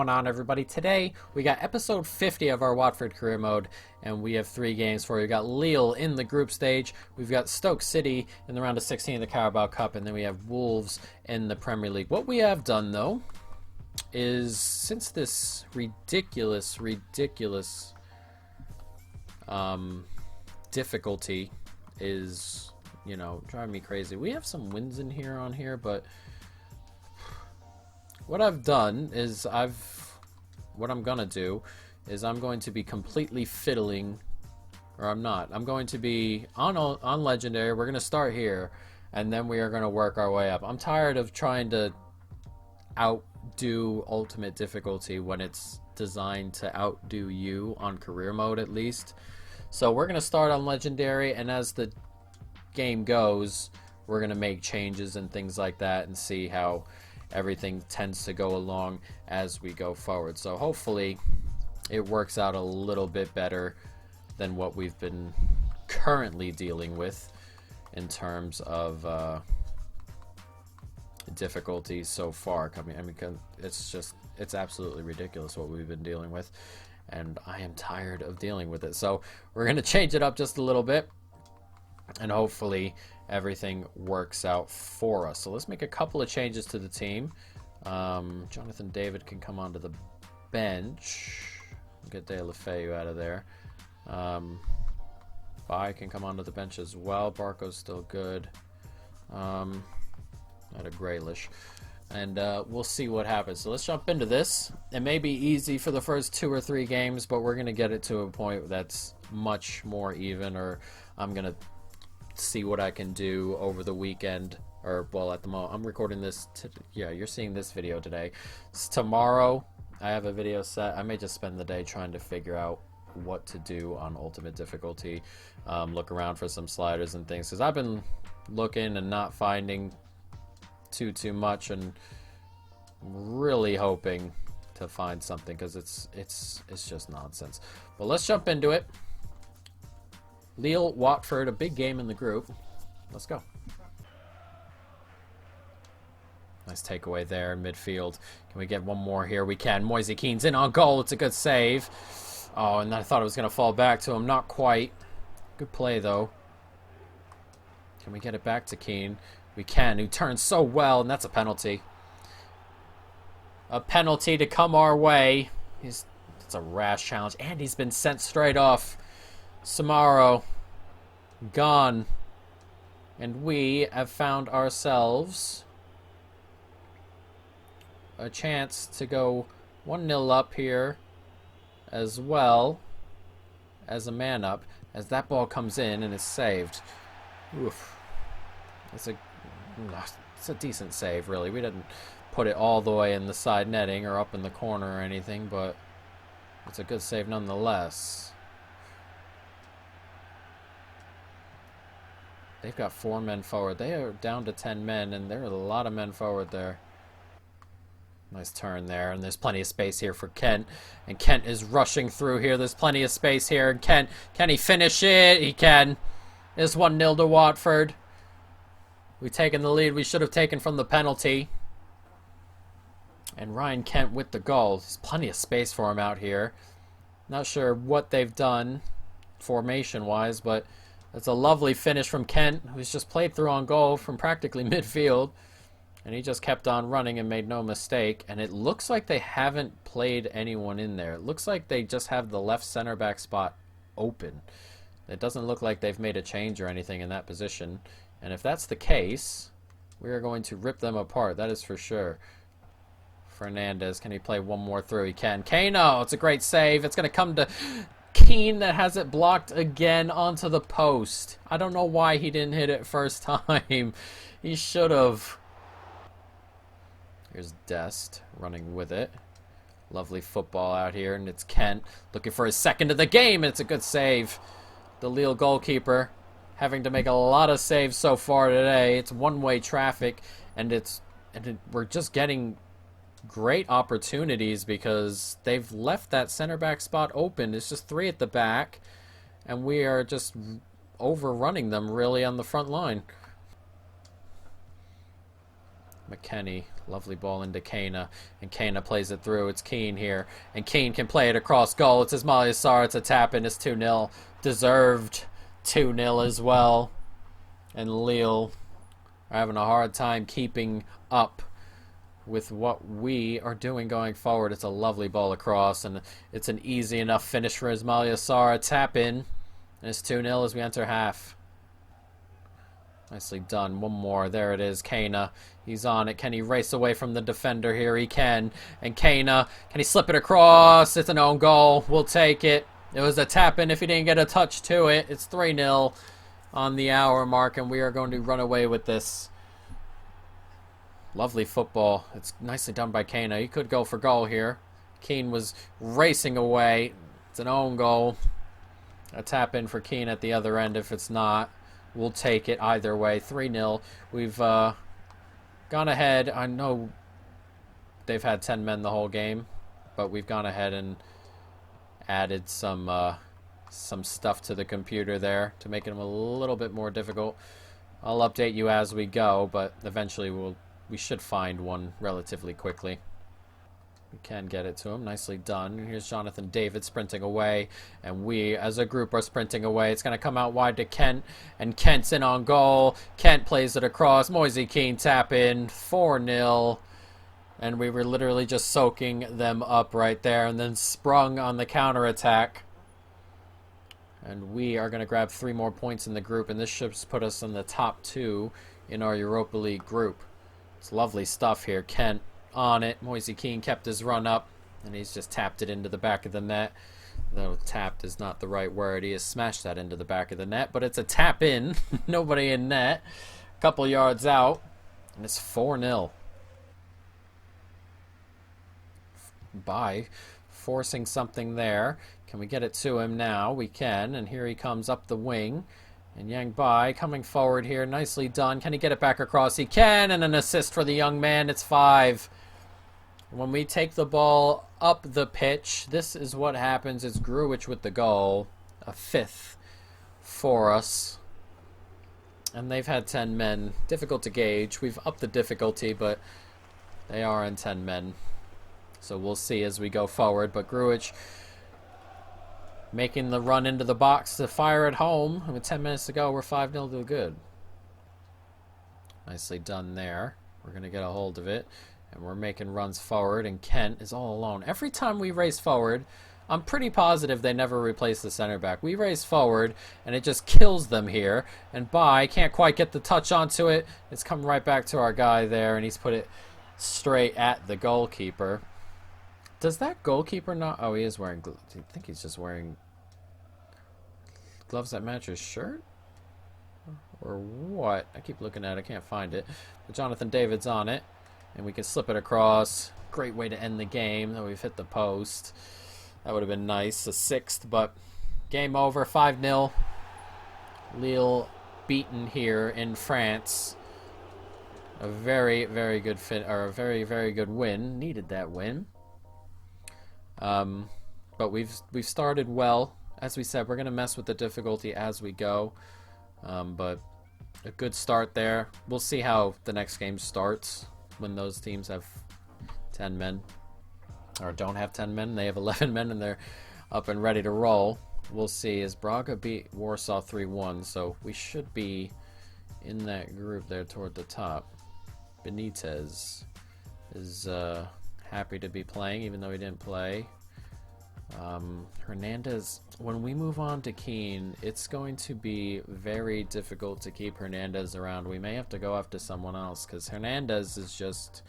going on, everybody? Today we got episode 50 of our Watford career mode, and we have 3 games for you. We got Lille in the group stage, we've got Stoke City in the round of 16 of the Carabao Cup, and then we have Wolves in the Premier League. What we have done, though, is since this ridiculous difficulty is, you know, driving me crazy. We have some wins in here on here, but what I've done is what I'm gonna do is I'm going to be completely fiddling, or I'm not. I'm going to be on legendary. We're gonna start here, and then we are gonna work our way up. I'm tired of trying to outdo ultimate difficulty when it's designed to outdo you on career mode, at least. So we're gonna start on legendary, and as the game goes, we're gonna make changes and things like that, and see how everything tends to go along as we go forward. So hopefully it works out a little bit better than what we've been currently dealing with in terms of difficulties so far. I mean, it's absolutely ridiculous what we've been dealing with, and I am tired of dealing with it. So we're going to change it up just a little bit, and hopefully everything works out for us. So let's make a couple of changes to the team. Jonathan David can come onto the bench. Get De La Feu out of there. Bai can come onto the bench as well. Barco's still good. Not a Graylish. And we'll see what happens. So let's jump into this. It may be easy for the first 2 or 3 games, but we're going to get it to a point that's much more even, or I'm going to see what I can do over the weekend, or well, at the moment I'm recording this yeah, you're seeing this video today. Tomorrow I have a video set. I may just spend the day trying to figure out what to do on ultimate difficulty, look around for some sliders and things, because I've been looking and not finding too much, and really hoping to find something, because it's just nonsense. But let's jump into it. Lille, Watford, a big game in the group. Let's go. Nice takeaway there in midfield. Can we get one more here? We can. Moise Keane's in on goal. It's a good save. Oh, and I thought it was going to fall back to him. Not quite. Good play, though. Can we get it back to Keane? We can. Who turns so well, and that's a penalty. A penalty to come our way. It's a rash challenge, and he's been sent straight off. Samaro gone, and we have found ourselves a chance to go 1-0 up here, as well as a man up, as that ball comes in and is saved. Oof. It's a decent save, really. We didn't put it all the way in the side netting or up in the corner or anything, but it's a good save nonetheless. They've got 4 men forward. They are down to 10 men, and there are a lot of men forward there. Nice turn there, and there's plenty of space here for Kent. And Kent is rushing through here. There's plenty of space here. And Kent, can he finish it? He can. It's 1-0 to Watford. We've taken the lead we should have taken from the penalty. And Ryan Kent with the goal. There's plenty of space for him out here. Not sure what they've done formation-wise, but it's a lovely finish from Kent, who's just played through on goal from practically midfield. And he just kept on running and made no mistake. And it looks like they haven't played anyone in there. It looks like they just have the left center back spot open. It doesn't look like they've made a change or anything in that position. And if that's the case, we are going to rip them apart. That is for sure. Fernandez, can he play one more through? He can. Kano, it's a great save. It's going to come to Keane, that has it blocked again onto the post. I don't know why he didn't hit it first time. He should have. Here's Dest running with it. Lovely football out here, and it's Kent looking for his second of the game. It's a good save. The Lille goalkeeper having to make a lot of saves so far today. It's one-way traffic, and we're just getting great opportunities because they've left that center back spot open. It's just 3 at the back, and we are just overrunning them really on the front line. McKennie Lovely ball into Kana, and Kana plays it through. It's Keane here, and Keane can play it across goal. It's Ismail Yassar. It's a tap-in. It's 2-0. Deserved 2-0 as well. And Lille are having a hard time keeping up with what we are doing going forward. It's a lovely ball across, and it's an easy enough finish for Ismail Yassar. A tap-in, and it's 2-0 as we enter half. Nicely done. One more. There it is. Kana. He's on it. Can he race away from the defender here? He can. And Kana. Can he slip it across? It's an own goal. We'll take it. It was a tap-in if he didn't get a touch to it. It's 3-0 on the hour mark, and we are going to run away with this. Lovely football. It's nicely done by Kana. He could go for goal here. Keane was racing away. It's an own goal. A tap-in for Keane at the other end if it's not. We'll take it either way. 3-0. We've gone ahead. I know they've had 10 men the whole game, but we've gone ahead and added some stuff to the computer there to make it a little bit more difficult. I'll update you as we go, but eventually we should find one relatively quickly. We can get it to him. Nicely done. Here's Jonathan David sprinting away, and we as a group are sprinting away. It's going to come out wide to Kent, and Kent's in on goal. Kent plays it across. Moise Keane tap in. 4-0. And we were literally just soaking them up right there, and then sprung on the counterattack. And we are going to grab 3 more points in the group, and this should put us in the top 2 in our Europa League group. It's lovely stuff here. Kent on it. Moise Keane kept his run up, and he's just tapped it into the back of the net. Though tapped is not the right word. He has smashed that into the back of the net, but it's a tap in. Nobody in net. A couple yards out, and it's 4-0. By forcing something there. Can we get it to him now? We can, and here he comes up the wing. And Yang Bai coming forward here. Nicely done. Can he get it back across? He can, and an assist for the young man. It's 5. When we take the ball up the pitch, this is what happens. It's Grujic with the goal. A 5th for us. And they've had 10 men. Difficult to gauge. We've upped the difficulty, but they are in 10 men. So we'll see as we go forward. But Grujic making the run into the box to fire at home. And with 10 minutes to go, we're 5-0 to good. Nicely done there. We're going to get a hold of it. And we're making runs forward. And Kent is all alone. Every time we race forward, I'm pretty positive they never replace the center back. We race forward, and it just kills them here. And Bai can't quite get the touch onto it. It's come right back to our guy there, and he's put it straight at the goalkeeper. Does that goalkeeper not... Oh, he is wearing... I think he's just wearing gloves that match his shirt? Or what? I keep looking at it. I can't find it. But Jonathan David's on it. And we can slip it across. Great way to end the game. Though we've hit the post. That would have been nice. A 6th, but game over. 5-0. Lille beaten here in France. A very, very good a very, very good win. Needed that win. But we've started well. As we said, we're going to mess with the difficulty as we go. But a good start there. We'll see how the next game starts when those teams have 10 men. Or don't have 10 men. They have 11 men and they're up and ready to roll. We'll see. As Braga beat Warsaw 3-1. So we should be in that group there toward the top. Benitez is... happy to be playing, even though he didn't play. Hernandez, when we move on to Keane, it's going to be very difficult to keep Hernandez around. We may have to go after someone else, because Hernandez is just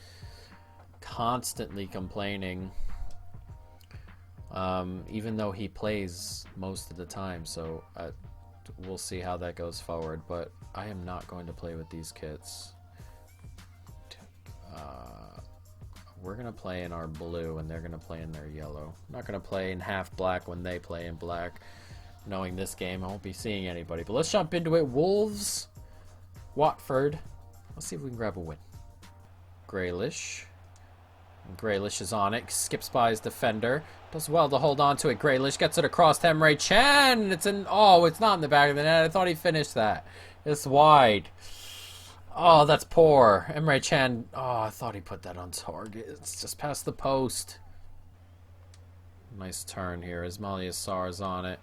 constantly complaining, even though he plays most of the time. So we'll see how that goes forward, but I am not going to play with these kits. We're going to play in our blue, and they're going to play in their yellow. I'm not going to play in half black when they play in black. Knowing this game, I won't be seeing anybody. But let's jump into it. Wolves, Watford. Let's see if we can grab a win. Grealish. And Grealish is on it. Skips by his defender. Does well to hold on to it. Grealish gets it across to Emre Can. It's in... Oh, it's not in the back of the net. I thought he finished that. It's wide. Oh, that's poor. Emre Can. Oh, I thought he put that on target. It's just past the post. Nice turn here. Ismail Sarr's on it.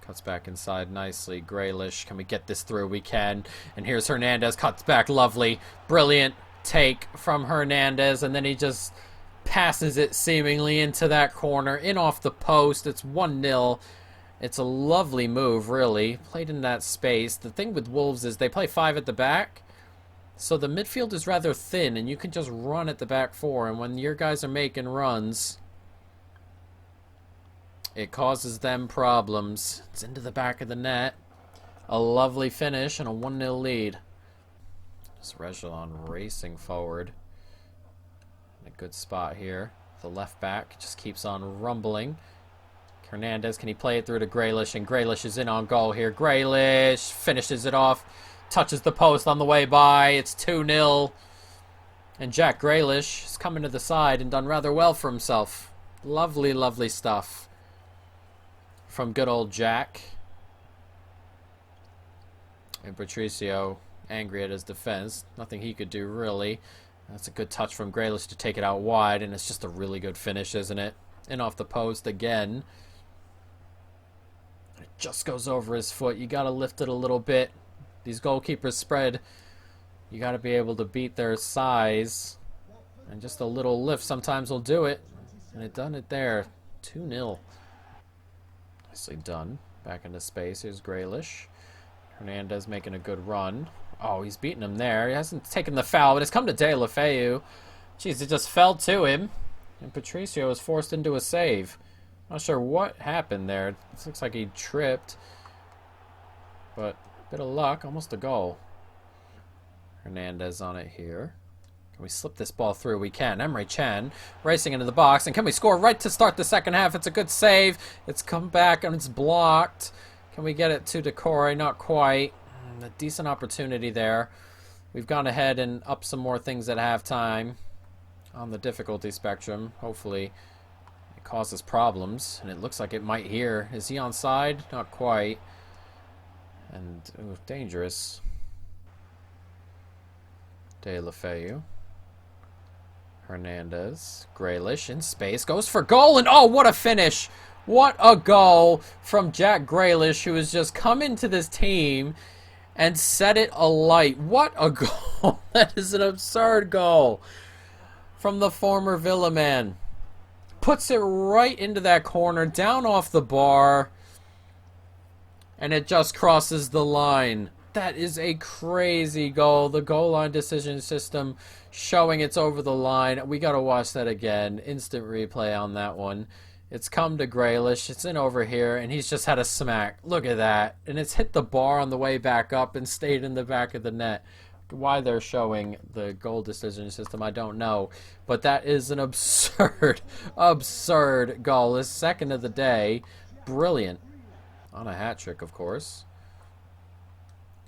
Cuts back inside nicely. Grealish. Can we get this through? We can. And here's Hernandez. Cuts back. Lovely. Brilliant take from Hernandez. And then he just passes it seemingly into that corner. In off the post. It's 1-0. It's a lovely move, really. Played in that space. The thing with Wolves is they play 5 at the back. So the midfield is rather thin. And you can just run at the back 4. And when your guys are making runs, it causes them problems. It's into the back of the net. A lovely finish and a 1-0 lead. Just Reguilon racing forward. In a good spot here. The left back just keeps on rumbling. Hernandez, can he play it through to Grealish? And Grealish is in on goal here. Grealish finishes it off. Touches the post on the way by. It's 2-0. And Jack Grealish has come into the side and done rather well for himself. Lovely, lovely stuff from good old Jack. And Patricio angry at his defense. Nothing he could do, really. That's a good touch from Grealish to take it out wide, and it's just a really good finish, isn't it? In off the post again. It just goes over his foot. You got to lift it a little bit. These goalkeepers spread. You got to be able to beat their size. And just a little lift sometimes will do it. And it done it there. 2-0. Nicely done. Back into space. Here's Grealish. Hernandez making a good run. Oh, he's beating him there. He hasn't taken the foul, but it's come to De La Feu. Jeez, it just fell to him. And Patricio was forced into a save. Not sure what happened there. It looks like he tripped. But a bit of luck. Almost a goal. Hernandez on it here. Can we slip this ball through? We can. Emre Can racing into the box. And can we score right to start the second half? It's a good save. It's come back and it's blocked. Can we get it to Decore? Not quite. A decent opportunity there. We've gone ahead and upped some more things at halftime on the difficulty spectrum. Hopefully it causes problems. And it looks like it might here. Is he onside? Not quite. And ooh, dangerous. De La Feu. Hernandez. Grealish in space. Goes for goal. And oh, what a finish. What a goal from Jack Grealish, who has just come into this team and set it alight. What a goal. That is an absurd goal from the former Villa man. Puts it right into that corner, down off the bar, and it just crosses the line. That is a crazy goal. The goal line decision system showing it's over the line. We got to watch that again. Instant replay on that one. It's come to Grealish. It's in over here, and he's just had a smack. Look at that. And it's hit the bar on the way back up and stayed in the back of the net. Why they're showing the goal decision system, I don't know. But that is an absurd, absurd goal. His second of the day. Brilliant. On a hat trick, of course.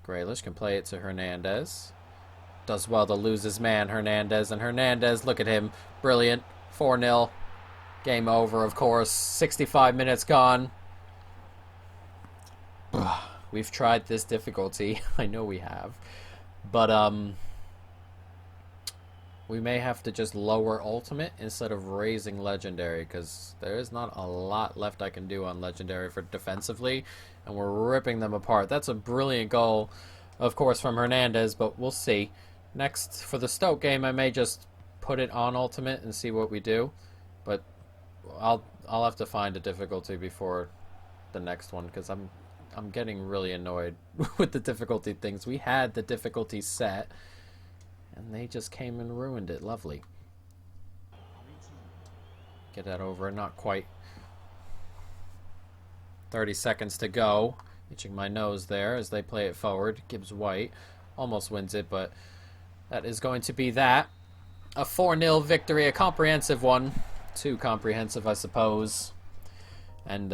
Grealish can play it to Hernandez. Does well to lose his man, Hernandez. And Hernandez, look at him. Brilliant. 4-0. Game over, of course. 65 minutes gone. We've tried this difficulty. I know we have. But, we may have to just lower Ultimate instead of raising Legendary, because there is not a lot left I can do on Legendary for defensively, and we're ripping them apart. That's a brilliant goal, of course, from Hernandez, but we'll see. Next, for the Stoke game, I may just put it on Ultimate and see what we do, but I'll have to find a difficulty before the next one, because I'm getting really annoyed with the difficulty things. We had the difficulty set, and they just came and ruined it. Lovely. Get that over. Not quite. 30 seconds to go. Itching my nose there as they play it forward. Gibbs White almost wins it, but that is going to be that. A 4-0 victory, a comprehensive one. Too comprehensive, I suppose. And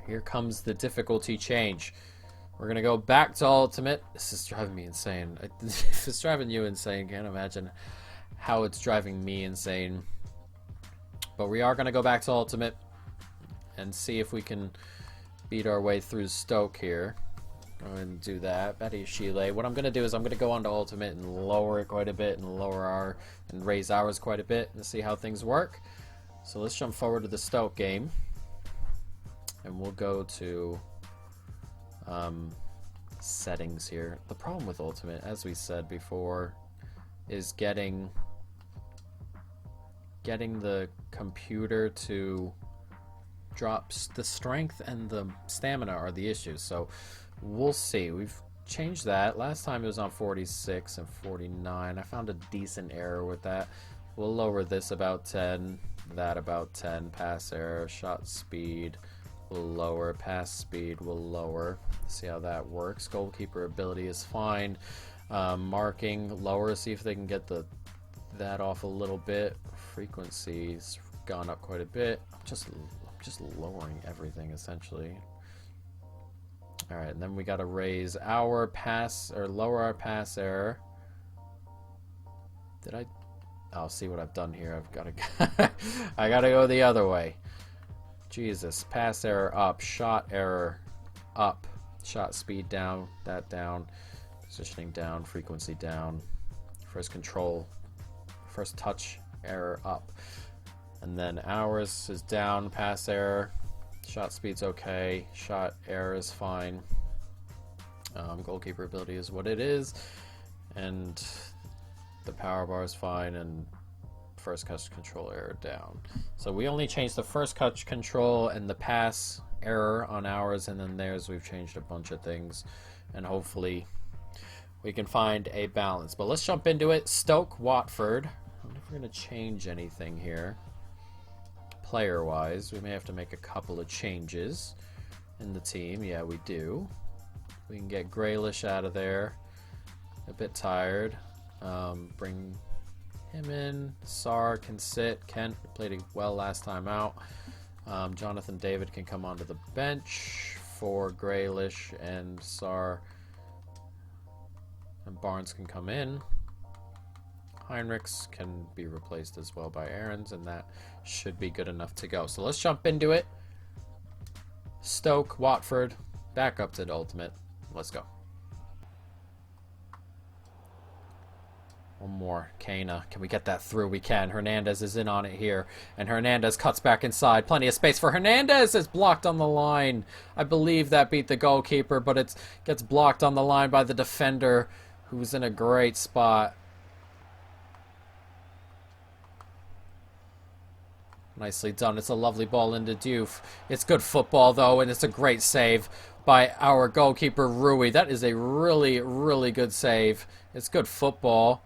here comes the difficulty change. We're going to go back to Ultimate. This is driving me insane. If it's driving you insane, can't imagine how it's driving me insane. But we are going to go back to Ultimate and see if we can beat our way through Stoke here. Go ahead and do that. Betty Shile. What I'm going to do is I'm going to go on to ultimate and lower it quite a bit and and raise ours quite a bit and see how things work. So let's jump forward to the Stoke game. And we'll go to settings here. The problem with ultimate, as we said before, is getting the computer to drop. The strength and the stamina are the issues. So we'll see. We've changed that. Last time it was on 46 and 49. I found a decent error with that. We'll lower this about 10, that about 10. Pass error, shot speed will lower, pass speed will lower. See how that works. Goalkeeper ability is fine. Marking lower. See if they can get that off a little bit. Frequency's gone up quite a bit. I'm just lowering everything essentially. All right, and then we got to raise our pass or lower our pass error. I'll see what I've done here. I've got to I got to go the other way. Jesus, pass error up, shot error up, shot speed down, that down, positioning down, frequency down, first touch error up. And then ours is down, pass error, shot speed's okay, shot error is fine. Goalkeeper ability is what it is, and the power bar is fine, and first touch control error down. So we only changed the first touch control and the pass error on ours, and then theirs we've changed a bunch of things, and hopefully we can find a balance. But let's jump into it. Stoke, Watford. I wonder if we're going to change anything here. Player-wise, we may have to make a couple of changes in the team. Yeah, we do. We can get Grealish out of there. A bit tired. Bring him in. Sar can sit. Kent played well last time out. Jonathan David can come onto the bench for Grealish, and Sar and Barnes can come in. Heinrichs can be replaced as well by Aarons, and that should be good enough to go. So let's jump into it. Stoke, Watford, back up to the ultimate. Let's go. One more. Kana. Can we get that through? We can. Hernandez is in on it here. And Hernandez cuts back inside. Plenty of space for Hernandez. It's blocked on the line. I believe that beat the goalkeeper, but it gets blocked on the line by the defender, who's in a great spot. Nicely done. It's a lovely ball into Diouf. It's good football, though, and it's a great save by our goalkeeper, Rui. That is a really, really good save. It's good football,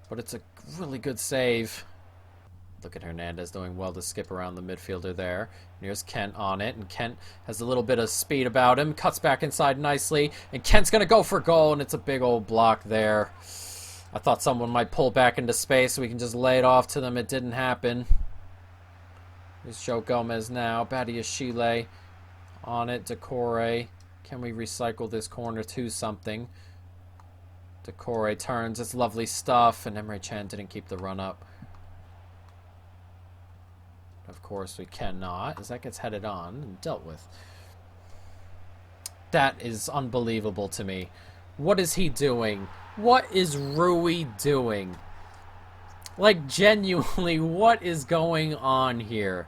but it's a really good save. Look at Hernandez doing well to skip around the midfielder there. And here's Kent on it, and Kent has a little bit of speed about him. Cuts back inside nicely, and Kent's going to go for goal, and it's a big old block there. I thought someone might pull back into space so we can just lay it off to them. It didn't happen. Here's Joe Gomez now. Badiashile on it. Decore. Can we recycle this corner to something? Decore turns. It's lovely stuff. And Emre Can didn't keep the run up. Of course we cannot, as that gets headed on and dealt with. That is unbelievable to me. What is he doing? What is Rui doing? Like, genuinely, what is going on here?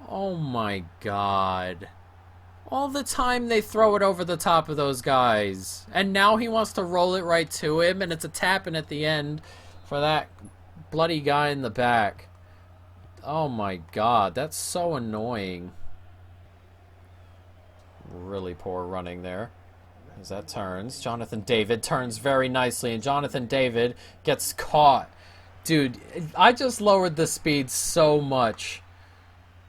Oh my god. All the time they throw it over the top of those guys. And now he wants to roll it right to him, and it's a tap-in at the end for that bloody guy in the back. Oh my god, that's so annoying. Really poor running there. As that turns, Jonathan David turns very nicely, and Jonathan David gets caught. Dude, I just lowered the speed so much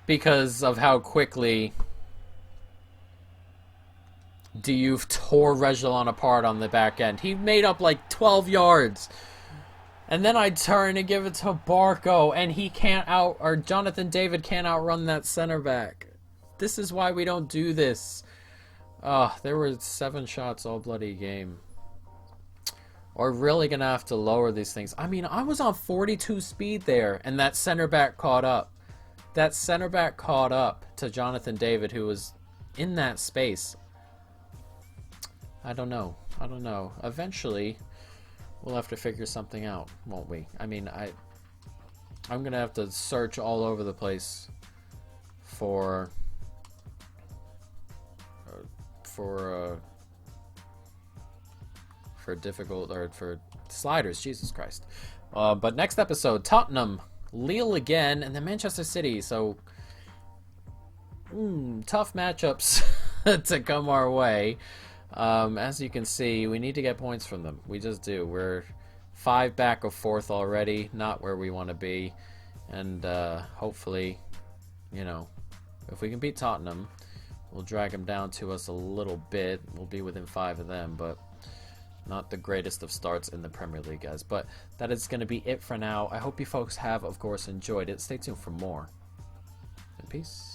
because of how quickly Diouf tore Reguilon apart on the back end. He made up like 12 yards. And then I turn and give it to Barco, and he can't or Jonathan David can't outrun that center back. This is why we don't do this. There were 7 shots all bloody game. We're really going to have to lower these things. I mean, I was on 42 speed there, and that center back caught up. That center back caught up to Jonathan David, who was in that space. I don't know. I don't know. Eventually, we'll have to figure something out, won't we? I mean, I'm gonna have to search all over the place for difficult, or for sliders. Jesus Christ. But next episode, Tottenham, Lille again, and then Manchester City. So tough matchups to come our way. As you can see, we need to get points from them. We just do. We're 5 back of 4th already, not where we want to be. And hopefully, you know, if we can beat Tottenham, we'll drag them down to us a little bit. We'll be within 5 of them, but not the greatest of starts in the Premier League, guys. But that is going to be it for now. I hope you folks have, of course, enjoyed it. Stay tuned for more. And peace.